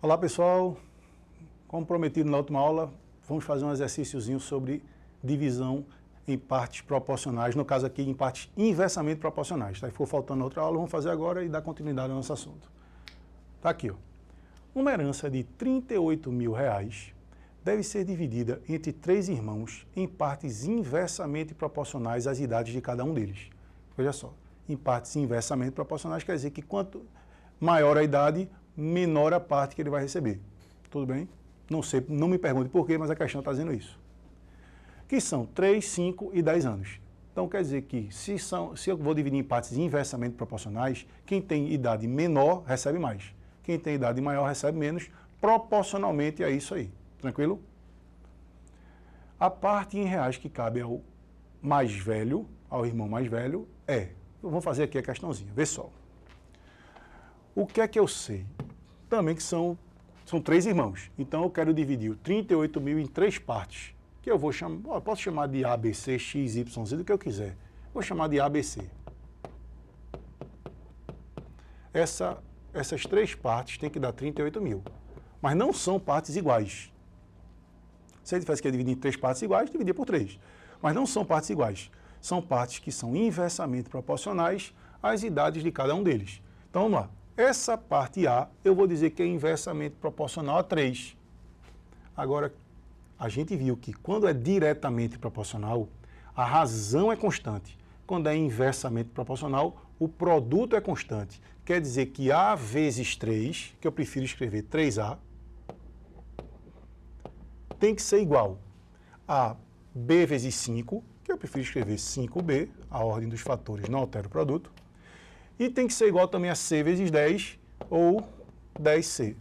Olá pessoal, como prometido na última aula, vamos fazer um exercíciozinho sobre divisão em partes proporcionais, no caso aqui em partes inversamente proporcionais. Tá? Ficou faltando outra aula, vamos fazer agora e dar continuidade ao nosso assunto. Tá aqui, ó. Uma herança de R$38 mil deve ser dividida entre 3 irmãos em partes inversamente proporcionais às idades de cada um deles. Veja só, em partes inversamente proporcionais quer dizer que quanto maior a idade, menor a parte que ele vai receber. Tudo bem? Não sei, não me pergunte por quê, mas a questão está dizendo isso. Que são 3, 5 e 10 anos. Então quer dizer que se eu vou dividir em partes inversamente proporcionais, quem tem idade menor recebe mais. Quem tem idade maior recebe menos, proporcionalmente a isso aí. Tranquilo? A parte em reais que cabe ao mais velho, ao irmão mais velho, vamos fazer aqui a questãozinha, vê só. O que é que eu sei? Também que são 3 irmãos. Então eu quero dividir o 38 mil em 3 partes, que eu vou chamar, posso chamar de A, B, C, X, Y, Z, do que eu quiser. Vou chamar de A, B, C. Essas 3 partes têm que dar 38 mil, mas não são partes iguais. Se ele tivesse que dividir em 3 partes iguais, dividir por 3. Mas não são partes iguais. São partes que são inversamente proporcionais às idades de cada um deles. Então, vamos lá. Essa parte A, eu vou dizer que é inversamente proporcional a 3. Agora, a gente viu que quando é diretamente proporcional, a razão é constante. Quando é inversamente proporcional, o produto é constante. Quer dizer que A vezes 3, que eu prefiro escrever 3A, tem que ser igual a B vezes 5, que eu prefiro escrever 5B, a ordem dos fatores não altera o produto, e tem que ser igual também a C vezes 10, ou 10C.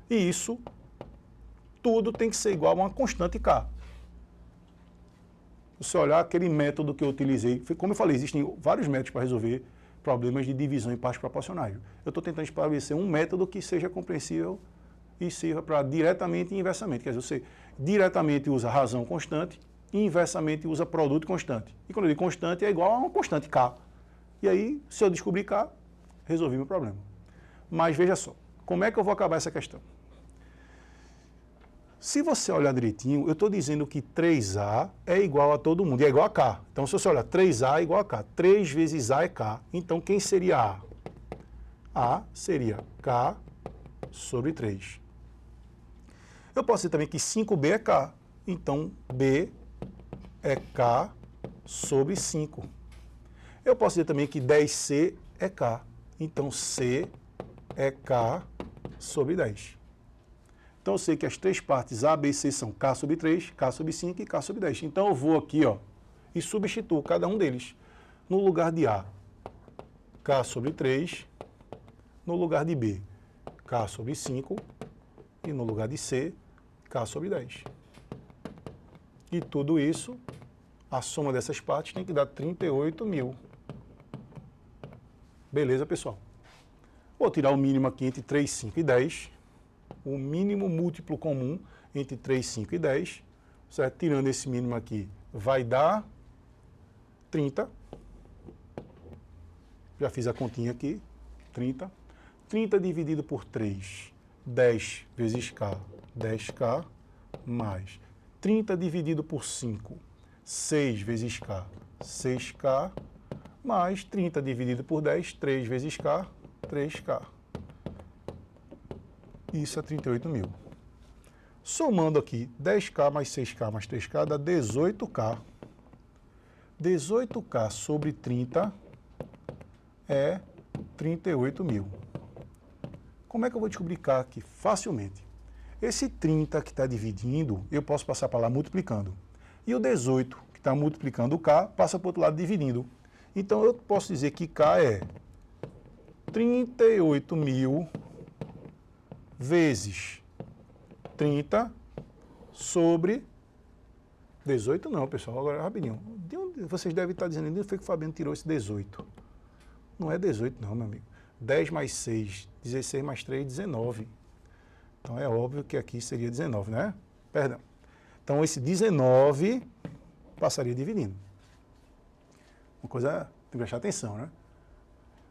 E isso, tudo tem que ser igual a uma constante K. Se você olhar aquele método que eu utilizei, como eu falei, existem vários métodos para resolver problemas de divisão em partes proporcionais. Eu estou tentando estabelecer um método que seja compreensível e sirva para diretamente e inversamente. Quer dizer, você diretamente usa razão constante e inversamente usa produto constante. E quando eu digo constante, é igual a uma constante K. E aí, se eu descobrir K, resolvi meu problema. Mas veja só, como é que eu vou acabar essa questão? Se você olhar direitinho, eu estou dizendo que 3A é igual a todo mundo, e é igual a K. Então, se você olhar 3A é igual a K. 3 vezes A é K. Então, quem seria A? A seria K sobre 3. Eu posso dizer também que 5B é K. Então, B é K sobre 5. Eu posso dizer também que 10C é K. Então, C é K sobre 10. Então, eu sei que as 3 partes A, B e C são K sobre 3, K sobre 5 e K sobre 10. Então, eu vou aqui e substituo cada um deles. No lugar de A, K sobre 3. No lugar de B, K sobre 5. E no lugar de C, K sobre 10. E tudo isso, a soma dessas partes tem que dar 38 mil. Beleza, pessoal? Vou tirar o mínimo aqui entre 3, 5 e 10. O mínimo múltiplo comum entre 3, 5 e 10. Certo? Tirando esse mínimo aqui, vai dar 30. Já fiz a continha aqui. 30. 30 dividido por 3. 10 vezes K, 10K, mais 30 dividido por 5, 6 vezes K, 6K, mais 30 dividido por 10, 3 vezes K, 3K. Isso é 38 mil. Somando aqui 10K mais 6K mais 3K dá 18K. 18K sobre 30 é 38 mil. Como é que eu vou descobrir K aqui? Facilmente. Esse 30 que está dividindo, eu posso passar para lá multiplicando. E o 18 que está multiplicando o K, passa para o outro lado dividindo. Então, eu posso dizer que K é 38 mil vezes 30 sobre 18 não, pessoal. Agora, rapidinho. De onde vocês devem estar dizendo, de onde foi que o Fabiano tirou esse 18? Não é 18 não, meu amigo. 10 mais 6, 16 mais 3, 19. Então, é óbvio que aqui seria 19, né? Perdão. Então, esse 19 passaria dividindo. Uma coisa, tem que prestar atenção, né?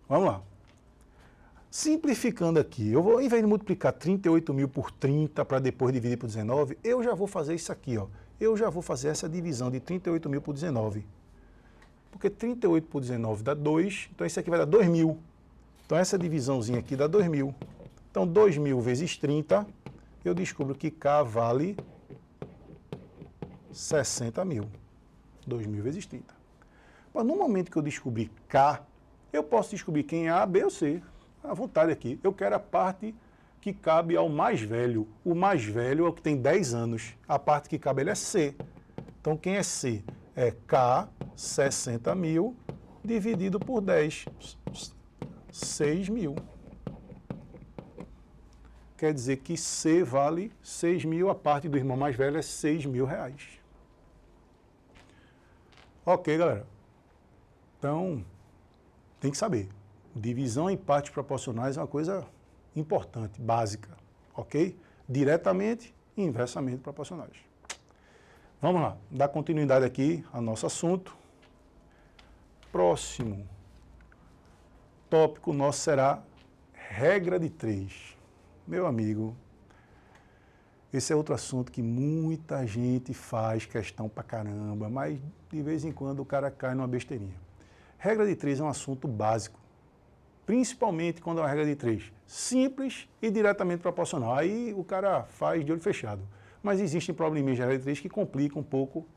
Vamos lá. Simplificando aqui, eu vou, ao invés de multiplicar 38 mil por 30 para depois dividir por 19, eu já vou fazer isso aqui, ó. Eu já vou fazer essa divisão de 38 mil por 19. Porque 38 por 19 dá 2, então isso aqui vai dar 2 mil. Então essa divisãozinha aqui dá 2 mil. Então 2 mil vezes 30, eu descubro que K vale 60 mil. 2 mil vezes 30. Mas no momento que eu descobrir K, eu posso descobrir quem é A, B ou C. À vontade aqui. Eu quero a parte que cabe ao mais velho. O mais velho é o que tem 10 anos. A parte que cabe a ele é C. Então quem é C? É K, 60 mil, dividido por 10. 6 mil. Quer dizer que C vale 6 mil, a parte do irmão mais velho é 6 mil reais. Ok, galera. Então, tem que saber. Divisão em partes proporcionais é uma coisa importante, básica, ok? Diretamente e inversamente proporcionais. Vamos lá, dar continuidade aqui ao nosso assunto. Próximo tópico nosso será regra de 3. Meu amigo, esse é outro assunto que muita gente faz questão pra caramba, mas de vez em quando o cara cai numa besteirinha. Regra de 3 é um assunto básico, principalmente quando é uma regra de 3 simples e diretamente proporcional. Aí o cara faz de olho fechado. Mas existem probleminhas de regra de 3 que complicam um pouco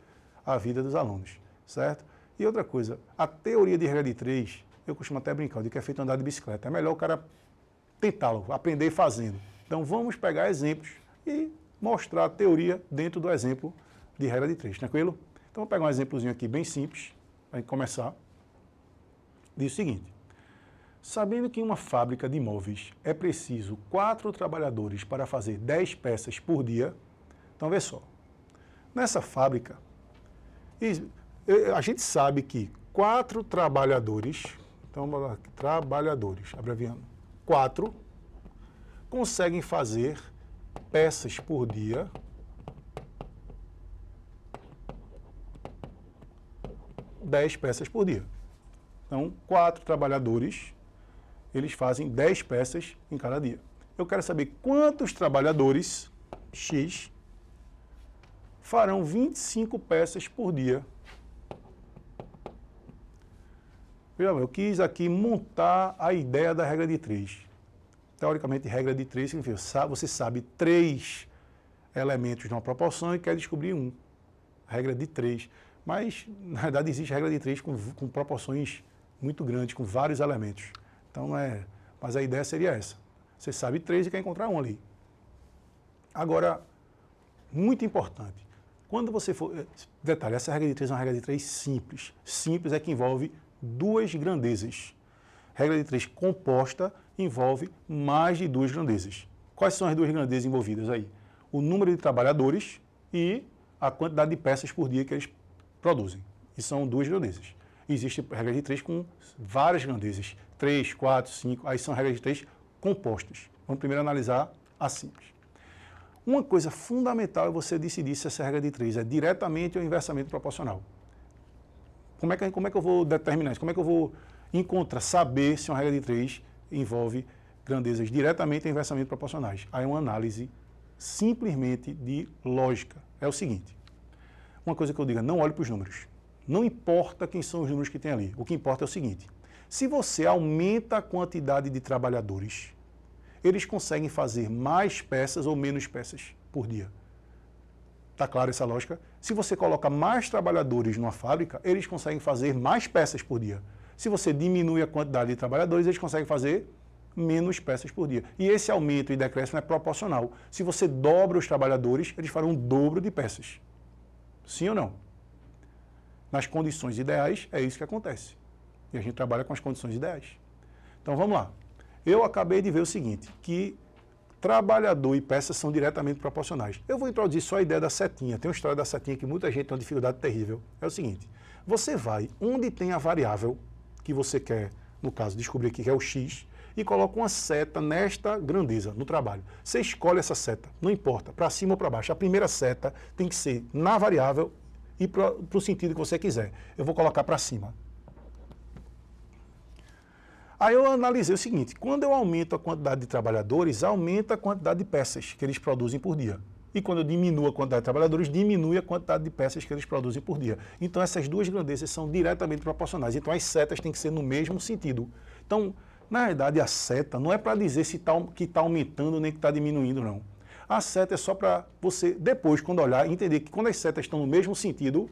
a vida dos alunos, certo? E outra coisa, a teoria de regra de 3, eu costumo até brincar, de que é feito andar de bicicleta. É melhor o cara tentá-lo, aprender fazendo. Então vamos pegar exemplos e mostrar a teoria dentro do exemplo de regra de 3, tranquilo? Então vou pegar um exemplozinho aqui bem simples, para começar. Diz o seguinte: sabendo que em uma fábrica de imóveis é preciso 4 trabalhadores para fazer 10 peças por dia, então vê só, nessa fábrica, a gente sabe que 4 trabalhadores, então vamos lá, trabalhadores, abreviando, 4 conseguem fazer peças por dia, dez peças por dia. Então, 4 trabalhadores, eles fazem 10 peças em cada dia. Eu quero saber quantos trabalhadores, X, farão 25 peças por dia. Eu quis aqui montar a ideia da regra de 3. Teoricamente, regra de 3 significa você sabe 3 elementos de uma proporção e quer descobrir um. Regra de 3. Mas, na verdade, existe regra de 3 com proporções muito grandes, com vários elementos. Então, mas a ideia seria essa. Você sabe 3 e quer encontrar um ali. Agora, muito importante, quando você for... Detalhe, essa regra de 3 é uma regra de 3 simples. Simples é que envolve 2 grandezas. Regra de 3 composta envolve mais de 2 grandezas. Quais são as 2 grandezas envolvidas aí? O número de trabalhadores e a quantidade de peças por dia que eles produzem. E são 2 grandezas. Existe regra de 3 com várias grandezas. 3, 4, 5, aí são regras de 3 compostas. Vamos primeiro analisar a simples. Uma coisa fundamental é você decidir se essa regra de 3 é diretamente ou inversamente proporcional. Como é que eu vou determinar isso? Como é que eu vou saber se uma regra de 3 envolve grandezas diretamente ou inversamente proporcionais? Aí é uma análise simplesmente de lógica. É o seguinte, uma coisa que eu digo, não olhe para os números. Não importa quem são os números que tem ali. O que importa é o seguinte, se você aumenta a quantidade de trabalhadores, eles conseguem fazer mais peças ou menos peças por dia. Está clara essa lógica? Se você coloca mais trabalhadores numa fábrica, eles conseguem fazer mais peças por dia. Se você diminui a quantidade de trabalhadores, eles conseguem fazer menos peças por dia. E esse aumento e decréscimo é proporcional. Se você dobra os trabalhadores, eles farão um dobro de peças. Sim ou não? Nas condições ideais, é isso que acontece. E a gente trabalha com as condições ideais. Então vamos lá. Eu acabei de ver o seguinte, que trabalhador e peça são diretamente proporcionais. Eu vou introduzir só a ideia da setinha. Tem uma história da setinha que muita gente tem uma dificuldade terrível. É o seguinte, você vai onde tem a variável que você quer, no caso, descobrir aqui que é o X, e coloca uma seta nesta grandeza, no trabalho. Você escolhe essa seta, não importa, para cima ou para baixo. A primeira seta tem que ser na variável e para o sentido que você quiser. Eu vou colocar para cima. Aí eu analisei o seguinte, quando eu aumento a quantidade de trabalhadores, aumenta a quantidade de peças que eles produzem por dia. E quando eu diminuo a quantidade de trabalhadores, diminui a quantidade de peças que eles produzem por dia. Então essas duas grandezas são diretamente proporcionais. Então as setas têm que ser no mesmo sentido. Então, na verdade, a seta não é para dizer se que está aumentando nem que está diminuindo, não. A seta é só para você, depois, quando olhar, entender que quando as setas estão no mesmo sentido,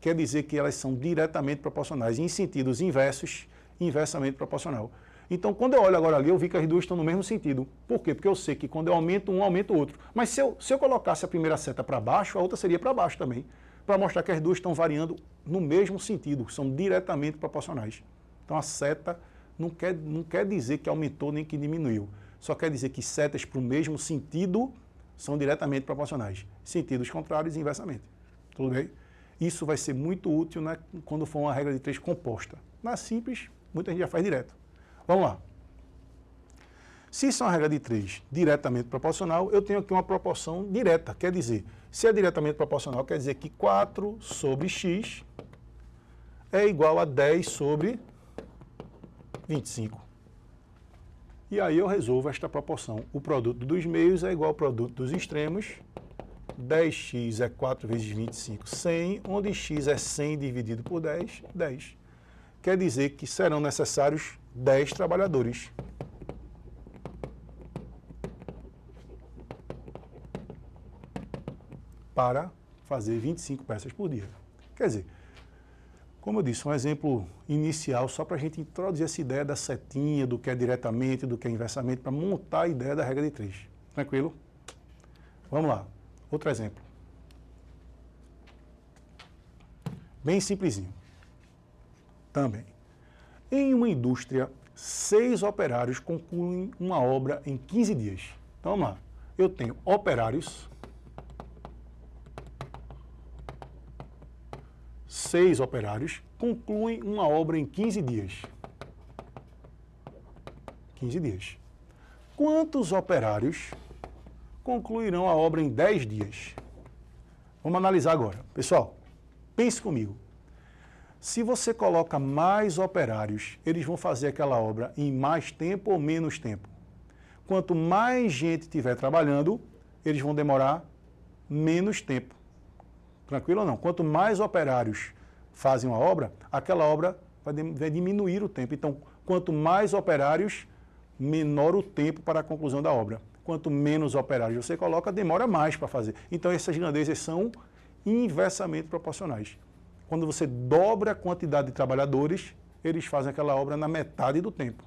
quer dizer que elas são diretamente proporcionais. E em sentidos inversos, inversamente proporcional. Então, quando eu olho agora ali, eu vi que as duas estão no mesmo sentido. Por quê? Porque eu sei que quando eu aumento um, aumento o outro. Mas se eu colocasse a primeira seta para baixo, a outra seria para baixo também. Para mostrar que as duas estão variando no mesmo sentido, são diretamente proporcionais. Então, a seta não quer dizer que aumentou nem que diminuiu. Só quer dizer que setas para o mesmo sentido são diretamente proporcionais. Sentidos contrários inversamente. Tudo bem? Isso vai ser muito útil, né, quando for uma regra de 3 composta. Na simples, muita gente já faz direto. Vamos lá. Se isso é uma regra de 3 diretamente proporcional, eu tenho aqui uma proporção direta. Quer dizer, se é diretamente proporcional, quer dizer que 4 sobre x é igual a 10 sobre 25. E aí eu resolvo esta proporção. O produto dos meios é igual ao produto dos extremos. 10x é 4 vezes 25, 100, onde x é 100 dividido por 10, 10. Quer dizer que serão necessários 10 trabalhadores. Para fazer 25 peças por dia. Quer dizer, como eu disse, um exemplo inicial só para a gente introduzir essa ideia da setinha, do que é diretamente, do que é inversamente, para montar a ideia da regra de 3. Tranquilo? Vamos lá. Outro exemplo. Bem simplesinho. Também. Em uma indústria, 6 operários concluem uma obra em 15 dias. Então, vamos lá. Eu tenho operários, 6 operários concluem uma obra em 15 dias. 15 dias. Quantos operários concluirão a obra em 10 dias? Vamos analisar agora. Pessoal, pense comigo. Se você coloca mais operários, eles vão fazer aquela obra em mais tempo ou menos tempo? Quanto mais gente estiver trabalhando, eles vão demorar menos tempo. Tranquilo ou não? Quanto mais operários fazem uma obra, aquela obra vai diminuir o tempo. Então, quanto mais operários, menor o tempo para a conclusão da obra. Quanto menos operários você coloca, demora mais para fazer. Então, essas grandezas são inversamente proporcionais. Quando você dobra a quantidade de trabalhadores, eles fazem aquela obra na metade do tempo.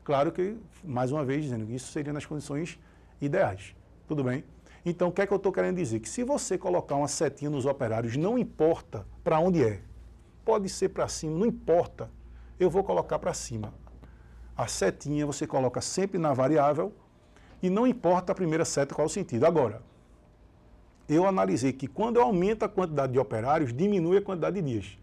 Claro que, mais uma vez, dizendo que isso seria nas condições ideais. Tudo bem? Então, o que é que eu estou querendo dizer? Que se você colocar uma setinha nos operários, não importa para onde é. Pode ser para cima, não importa. Eu vou colocar para cima. A setinha você coloca sempre na variável e não importa a primeira seta qual o sentido. Agora, eu analisei que quando eu aumento a quantidade de operários, diminui a quantidade de dias.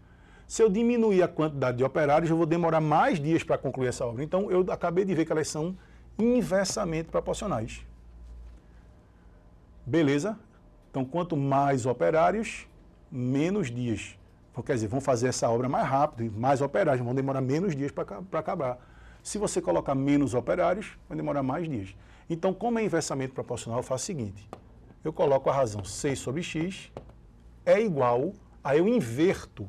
Se eu diminuir a quantidade de operários, eu vou demorar mais dias para concluir essa obra. Então, eu acabei de ver que elas são inversamente proporcionais. Beleza? Então, quanto mais operários, menos dias. Quer dizer, vão fazer essa obra mais rápido, e mais operários, vão demorar menos dias para acabar. Se você colocar menos operários, vai demorar mais dias. Então, como é inversamente proporcional, eu faço o seguinte. Eu coloco a razão 6 sobre x é igual a eu inverto.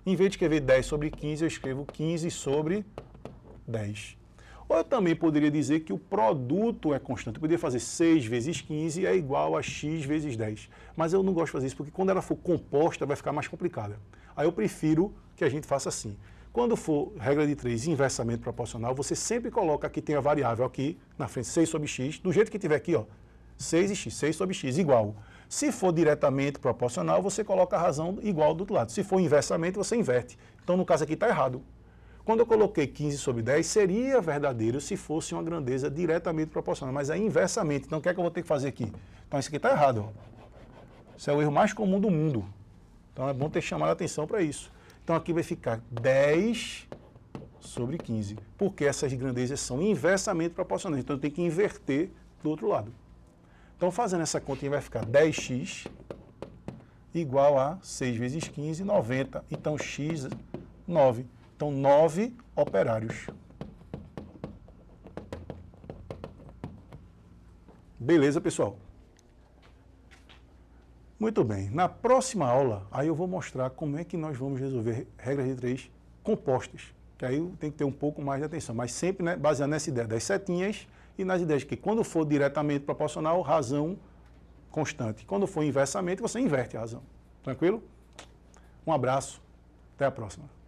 Em vez de escrever 10 sobre 15, eu escrevo 15 sobre 10. Ou eu também poderia dizer que o produto é constante. Eu poderia fazer 6 vezes 15 é igual a x vezes 10. Mas eu não gosto de fazer isso, porque quando ela for composta, vai ficar mais complicada. Aí eu prefiro que a gente faça assim. Quando for regra de 3 inversamente proporcional, você sempre coloca que tem a variável aqui na frente, 6 sobre x, do jeito que tiver aqui, ó. 6 e x, 6 sobre x, igual. Se for diretamente proporcional, você coloca a razão igual do outro lado. Se for inversamente, você inverte. Então, no caso aqui, está errado. Quando eu coloquei 15 sobre 10, seria verdadeiro se fosse uma grandeza diretamente proporcional, mas é inversamente. Então, o que é que eu vou ter que fazer aqui? Então, isso aqui está errado. Ó. Isso é o erro mais comum do mundo. Então, é bom ter chamado a atenção para isso. Então, aqui vai ficar 10 sobre 15, porque essas grandezas são inversamente proporcionais. Então, eu tenho que inverter do outro lado. Então, fazendo essa continha, vai ficar 10x igual a 6 vezes 15, 90. Então, x, 9. Então, 9 operários. Beleza, pessoal? Muito bem. Na próxima aula, aí eu vou mostrar como é que nós vamos resolver regras de 3 compostas. Que aí tem que ter um pouco mais de atenção, mas sempre, né, baseado nessa ideia das setinhas e nas ideias que quando for diretamente proporcional, razão constante. Quando for inversamente, você inverte a razão. Tranquilo? Um abraço. Até a próxima.